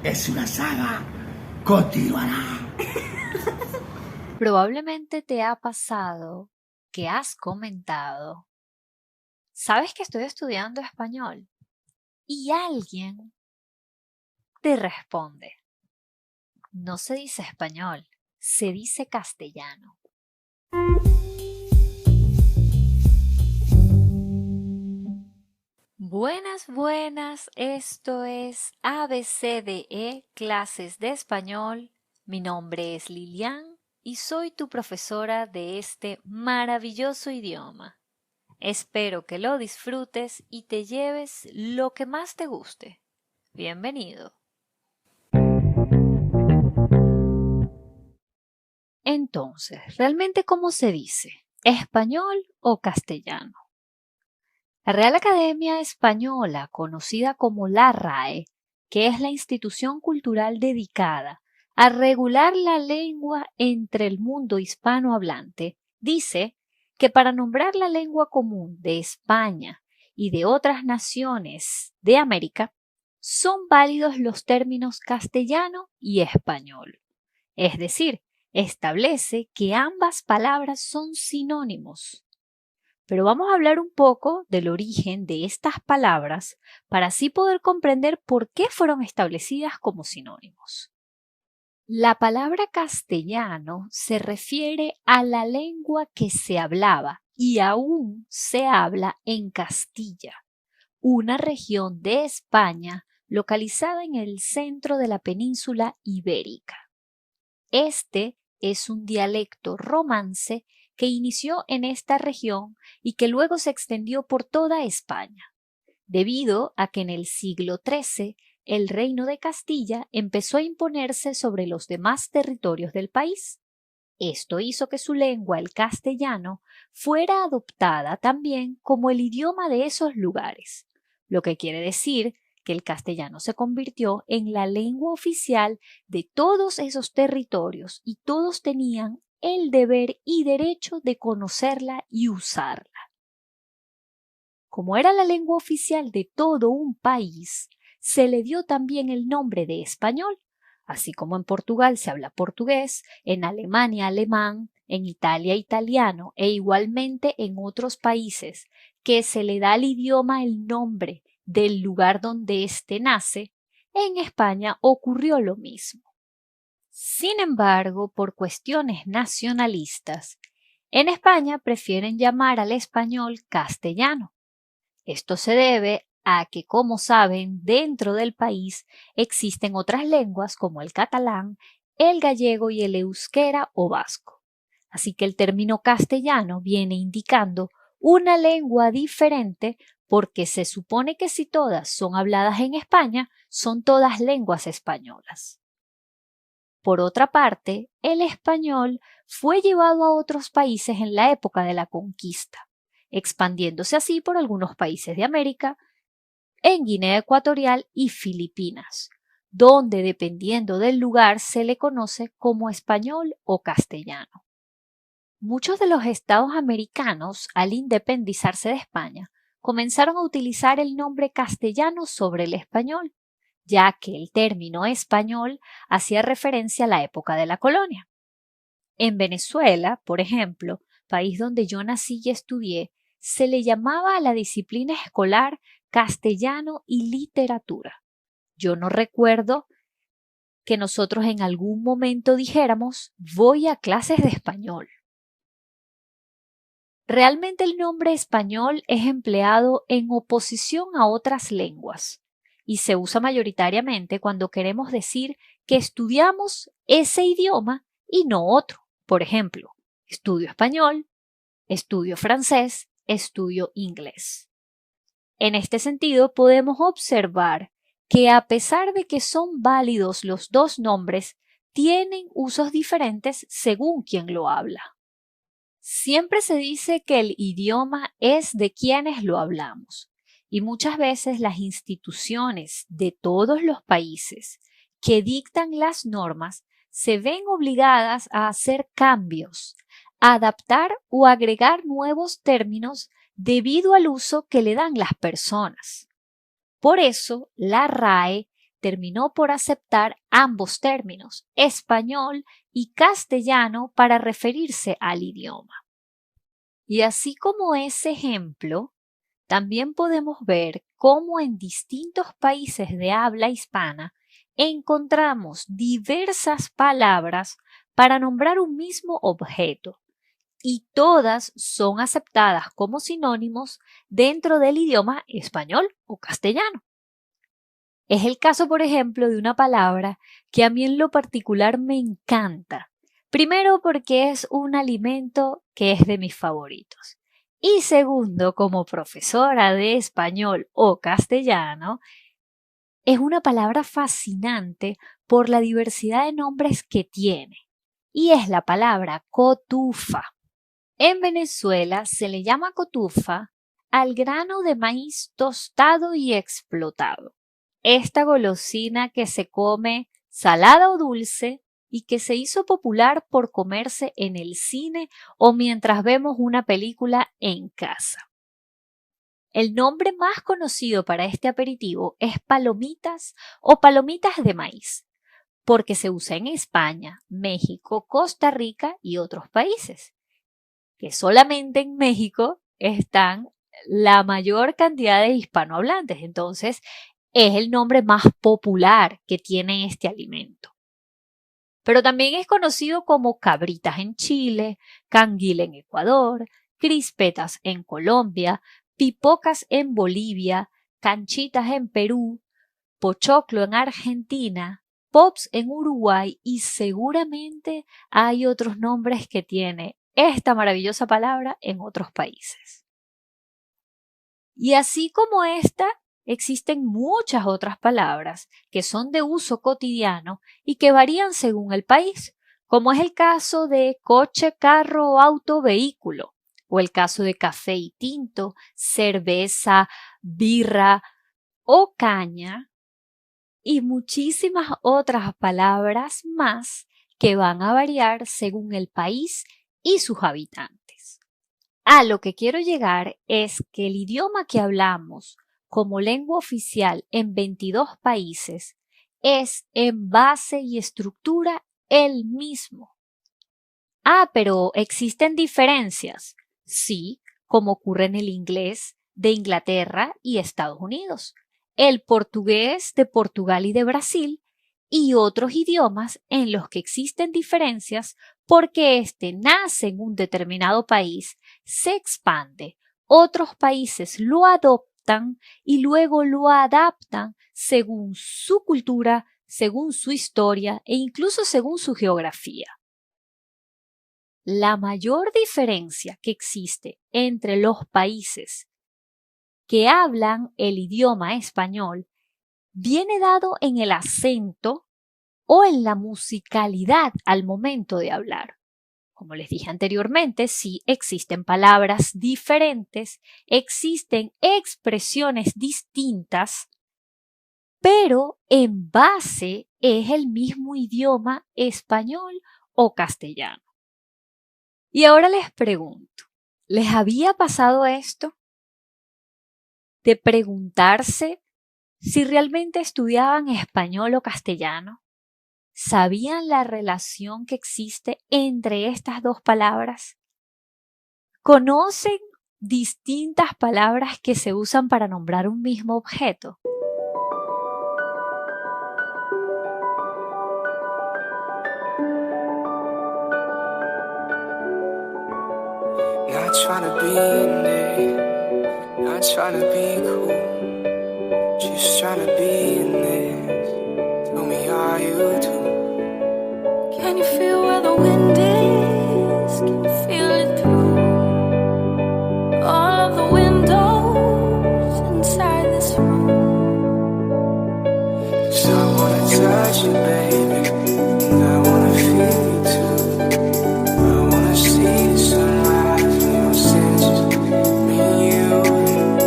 es una saga, continuará. Probablemente te ha pasado que has comentado, ¿sabes que estoy estudiando español? Y alguien te responde, no se dice español, se dice castellano. Buenas, buenas, esto es ABCDE, clases de español. Mi nombre es Lilian y soy tu profesora de este maravilloso idioma. Espero que lo disfrutes y te lleves lo que más te guste. Bienvenido. Entonces, ¿realmente cómo se dice? ¿Español o castellano? La Real Academia Española, conocida como la RAE, que es la institución cultural dedicada a regular la lengua entre el mundo hispanohablante, dice que para nombrar la lengua común de España y de otras naciones de América, son válidos los términos castellano y español. Es decir, establece que ambas palabras son sinónimos. Pero vamos a hablar un poco del origen de estas palabras para así poder comprender por qué fueron establecidas como sinónimos. La palabra castellano se refiere a la lengua que se hablaba y aún se habla en Castilla, una región de España localizada en el centro de la península ibérica. Este es un dialecto romance que inició en esta región y que luego se extendió por toda España, debido a que en el siglo XIII el reino de Castilla empezó a imponerse sobre los demás territorios del país. Esto hizo que su lengua, el castellano, fuera adoptada también como el idioma de esos lugares, lo que quiere decir que el castellano se convirtió en la lengua oficial de todos esos territorios y todos tenían el deber y derecho de conocerla y usarla. Como era la lengua oficial de todo un país, se le dio también el nombre de español, así como en Portugal se habla portugués, en Alemania alemán, en Italia italiano e igualmente en otros países que se le da al idioma el nombre del lugar donde éste nace, en España ocurrió lo mismo. Sin embargo, por cuestiones nacionalistas, en España prefieren llamar al español castellano. Esto se debe a que, como saben, dentro del país existen otras lenguas como el catalán, el gallego y el euskera o vasco. Así que el término castellano viene indicando una lengua diferente porque se supone que si todas son habladas en España, son todas lenguas españolas. Por otra parte, el español fue llevado a otros países en la época de la conquista, expandiéndose así por algunos países de América, en Guinea Ecuatorial y Filipinas, donde dependiendo del lugar se le conoce como español o castellano. Muchos de los estados americanos, al independizarse de España, comenzaron a utilizar el nombre castellano sobre el español, ya que el término español hacía referencia a la época de la colonia. En Venezuela, por ejemplo, país donde yo nací y estudié, se le llamaba a la disciplina escolar castellano y literatura. Yo no recuerdo que nosotros en algún momento dijéramos voy a clases de español. Realmente el nombre español es empleado en oposición a otras lenguas y se usa mayoritariamente cuando queremos decir que estudiamos ese idioma y no otro. Por ejemplo, estudio español, estudio francés, estudio inglés. En este sentido, podemos observar que a pesar de que son válidos los dos nombres, tienen usos diferentes según quien lo habla. Siempre se dice que el idioma es de quienes lo hablamos y muchas veces las instituciones de todos los países que dictan las normas se ven obligadas a hacer cambios, a adaptar o agregar nuevos términos debido al uso que le dan las personas. Por eso, la RAE terminó por aceptar ambos términos, español y castellano, para referirse al idioma. Y así como ese ejemplo, también podemos ver cómo en distintos países de habla hispana encontramos diversas palabras para nombrar un mismo objeto, y todas son aceptadas como sinónimos dentro del idioma español o castellano. Es el caso, por ejemplo, de una palabra que a mí en lo particular me encanta. Primero, porque es un alimento que es de mis favoritos. Y segundo, como profesora de español o castellano, es una palabra fascinante por la diversidad de nombres que tiene. Y es la palabra cotufa. En Venezuela se le llama cotufa al grano de maíz tostado y explotado. Esta golosina que se come salada o dulce y que se hizo popular por comerse en el cine o mientras vemos una película en casa. El nombre más conocido para este aperitivo es palomitas o palomitas de maíz, porque se usa en España, México, Costa Rica y otros países, que solamente en México están la mayor cantidad de hispanohablantes. Entonces, es el nombre más popular que tiene este alimento. Pero también es conocido como cabritas en Chile, canguil en Ecuador, crispetas en Colombia, pipocas en Bolivia, canchitas en Perú, pochoclo en Argentina, pops en Uruguay y seguramente hay otros nombres que tiene esta maravillosa palabra en otros países. Y así como esta, existen muchas otras palabras que son de uso cotidiano y que varían según el país, como es el caso de coche, carro, auto, vehículo, o el caso de café y tinto, cerveza, birra o caña, y muchísimas otras palabras más que van a variar según el país y sus habitantes. A lo que quiero llegar es que el idioma que hablamos como lengua oficial en 22 países es en base y estructura el mismo. Pero ¿existen diferencias? Sí, como ocurre en el inglés de Inglaterra y Estados Unidos, el portugués de Portugal y de Brasil, y otros idiomas en los que existen diferencias porque éste nace en un determinado país, se expande, otros países lo adoptan y luego lo adaptan según su cultura, según su historia e incluso según su geografía. La mayor diferencia que existe entre los países que hablan el idioma español viene dado en el acento o en la musicalidad al momento de hablar. Como les dije anteriormente, sí existen palabras diferentes, existen expresiones distintas, pero en base es el mismo idioma español o castellano. Y ahora les pregunto, ¿les había pasado esto? De preguntarse si realmente estudiaban español o castellano. ¿Sabían la relación que existe entre estas dos palabras? ¿Conocen distintas palabras que se usan para nombrar un mismo objeto? Not trying to be in it, not trying to be cool, just trying to be in this. Tell me how you do. Can you feel where the wind is? Can you feel it through all of the windows inside this room? 'Cause I wanna touch you, baby, and I wanna feel you too. I wanna see the sunrise in your senses, me and you.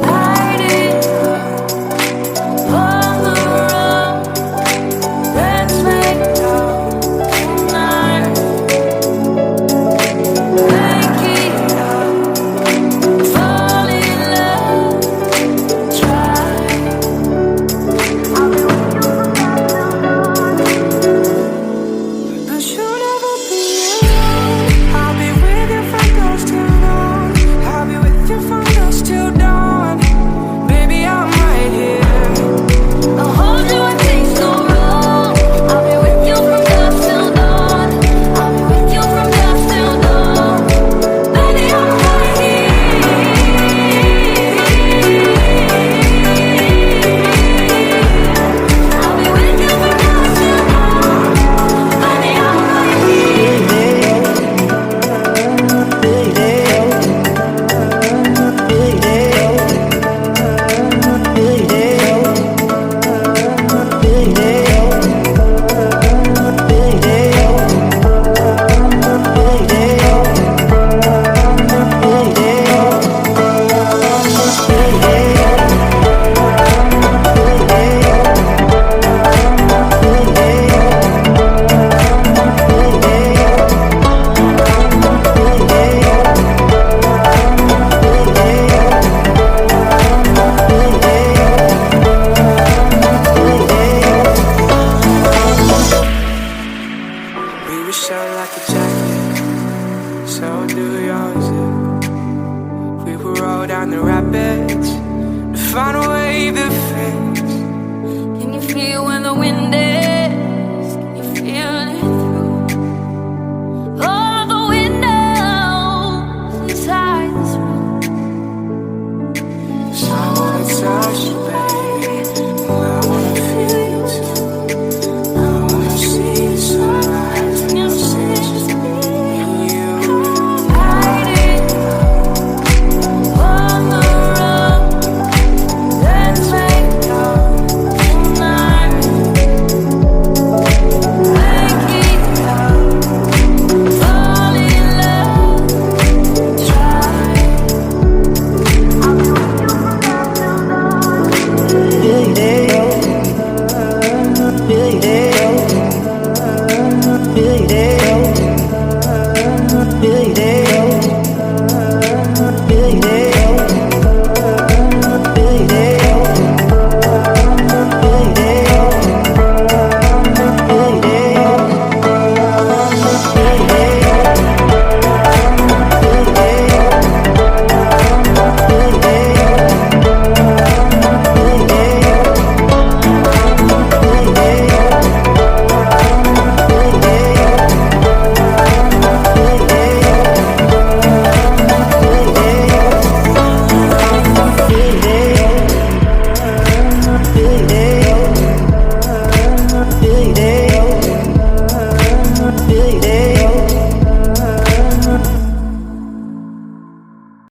Light it up on the road. Let's make love tonight. Make it up, fall in love, try. I'll be with you tonight. when the wind is